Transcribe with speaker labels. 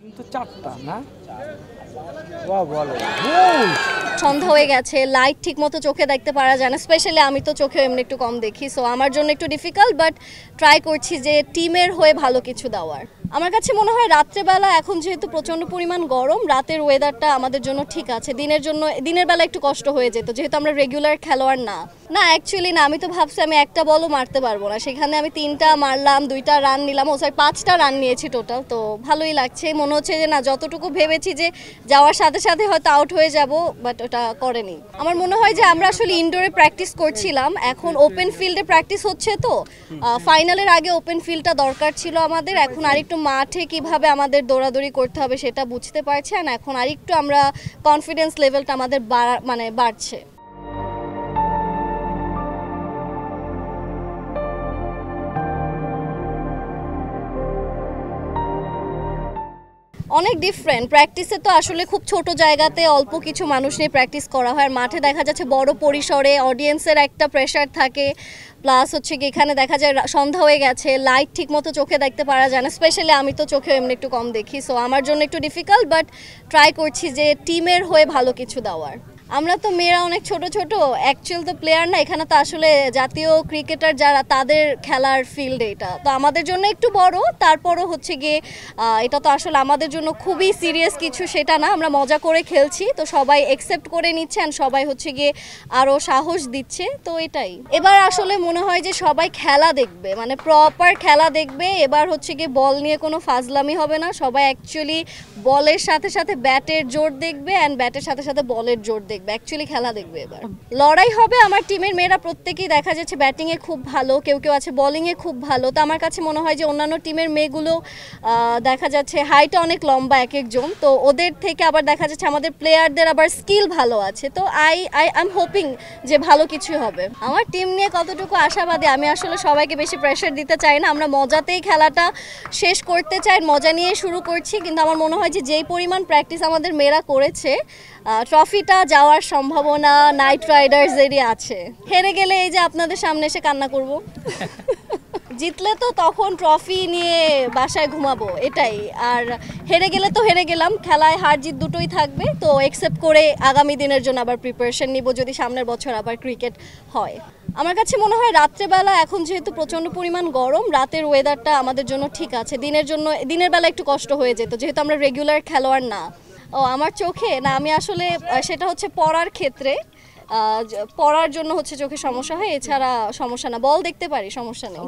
Speaker 1: কিন্তু চারটা না বাহ বলো
Speaker 2: সন্ধ্যা হয়ে গেছে, লাইট ঠিকমতো চোখে দেখতে পারা যায় না, স্পেশালি আমি তো চোখে এমনি একটু কম দেখি, সো আমার জন্য একটু ডিফিকাল্ট, বাট ট্রাই করছি যে টিমের হয়ে ভালো কিছু দেওয়ার। আমার কাছে মনে হয় রাত্রেবেলা এখন যেহেতু প্রচণ্ড পরিমাণ গরম, রাতের ওয়েদারটা আমাদের জন্য ঠিক আছে। দিনের বেলা একটু কষ্ট হয়ে যেত যেহেতু আমরা রেগুলার খেলোয়াড় না। অ্যাকচুয়ালি না, আমি তো ভাবছি আমি একটা বলও মারতে পারবো না, সেখানে আমি 3টা মারলাম, 2টা রান নিলাম, 5টা রান নিয়েছি টোটাল। তো ভালোই লাগছে, মনে হচ্ছে যে না, যতটুকু ভেবেছি যে যাওয়ার সাথে সাথে হয়তো আউট হয়ে যাব, বাট ওটা করেনি। আমার মনে হয় যে আমরা আসলে ইনডোরে প্র্যাকটিস করছিলাম, এখন ওপেন ফিল্ডে প্র্যাকটিস হচ্ছে, তো ফাইনালের আগে ওপেন ফিল্ডটা দরকার ছিল আমাদের। এখন আরেকটু মাঠে কিভাবে আমাদের দৌড়াদৌড়ি করতে হবে সেটা বুঝতে পারছি, আর এখন আরেকটু আমরা কনফিডেন্স লেভেলটা আমাদের বাড়ছে। অনেক ডিফারেন্ট। প্র্যাকটিসে তো আসলে খুব ছোট জায়গাতে অল্প কিছু মানুষ নিয়ে প্র্যাকটিস করা হয়, আর মাঠে দেখা যাচ্ছে বড় পরিসরে, অডিয়েন্সের একটা প্রেশার থাকে, প্লাস হচ্ছে কি এখানে দেখা যায় সন্ধ্যা হয়ে গেছে, লাইট ঠিকমতো চোখে দেখতে পারা যায় না, স্পেশালি আমি তো চোখে এমনি একটু কম দেখি, সো আমার জন্য একটু ডিফিকাল্ট, বাট ট্রাই করছি যে টিমের হয়ে ভালো কিছু দেওয়ার। আমরা তো মেয়েরা অনেক ছোট ছোট, অ্যাকচুয়াল তো প্লেয়ার না, এখানে তো আসলে জাতীয় ক্রিকেটার যারা তাদের খেলার ফিল্ড, এটা তো আমাদের জন্য একটু বড়, তারপরও হচ্ছে গিয়ে এটা তো আসলে আমাদের জন্য খুবই সিরিয়াস কিছু সেটা না, আমরা মজা করে খেলছি, তো সবাই অ্যাকসেপ্ট করে নিচ্ছেন, সবাই হচ্ছে গিয়ে আরও সাহস দিচ্ছে, তো এটাই। এবার আসলে মনে হয় যে সবাই খেলা দেখবে, মানে প্রপার খেলা দেখবে। এবার হচ্ছে গিয়ে বল নিয়ে কোনো ফাজলামি হবে না, সবাই অ্যাকচুয়ালি বলের সাথে সাথে ব্যাটের জোর দেখবে, অ্যান্ড ব্যাটের সাথে সাথে বলের জোর দেখবে, অ্যাকচুয়ালি খেলা দেখবে। এবার লড়াই হবে, আমার টিমের মেয়েরা প্রত্যেকেই দেখা যাচ্ছে ব্যাটিংয়ে খুব ভালো, কেউ কেউ আছে বোলিংয়ে খুব ভালো, তো আমার কাছে মনে হয় যে অন্যান্য টিমের মেয়েগুলো দেখা যাচ্ছে হাইটটা অনেক লম্বা এক একজন, তো ওদের থেকে আবার দেখা যাচ্ছে আমাদের প্লেয়ারদের আবার স্কিল ভালো আছে, তো আই এম হোপিং যে ভালো কিছু হবে। আমার টিম নিয়ে কতটুকু আশাবাদী, আমি আসলে সবাইকে বেশি প্রেশার দিতে চাই না, আমরা মজাতেই খেলাটা শেষ করতে চাই, মজা নিয়ে শুরু করছি, কিন্তু আমার মনে হয় যে যেই পরিমাণ প্র্যাকটিস আমাদের মেয়েরা করেছে, ট্রফিটা যাওয়ার সম্ভাবনা নাইট রাইডার্সেরই আছে। হেরে গেলে এই যে আপনাদের সামনে এসে কান্না করব, জিতলে তো তখন ট্রফি নিয়ে বাসায় ঘুমাবো, এটাই। আর হেরে গেলে তো হেরে গেলাম, খেলায় হার জিত দুটোই থাকবে, তো অ্যাকসেপ্ট করে আগামী দিনের জন্য আবার প্রিপারেশন নিব যদি সামনের বছর আবার ক্রিকেট হয়। আমার কাছে মনে হয় রাত্রেবেলা এখন যেহেতু প্রচণ্ড পরিমাণ গরম, রাতের ওয়েদারটা আমাদের জন্য ঠিক আছে। দিনের বেলা একটু কষ্ট হয়ে যেত যেহেতু আমরা রেগুলার খেলোয়াড় না। আমার চোখে না, আমি আসলে সেটা হচ্ছে পড়ার ক্ষেত্রে, পড়ার জন্য হচ্ছে চোখে সমস্যা হয়, এছাড়া সমস্যা না, বল দেখতে পারি, সমস্যা নেই।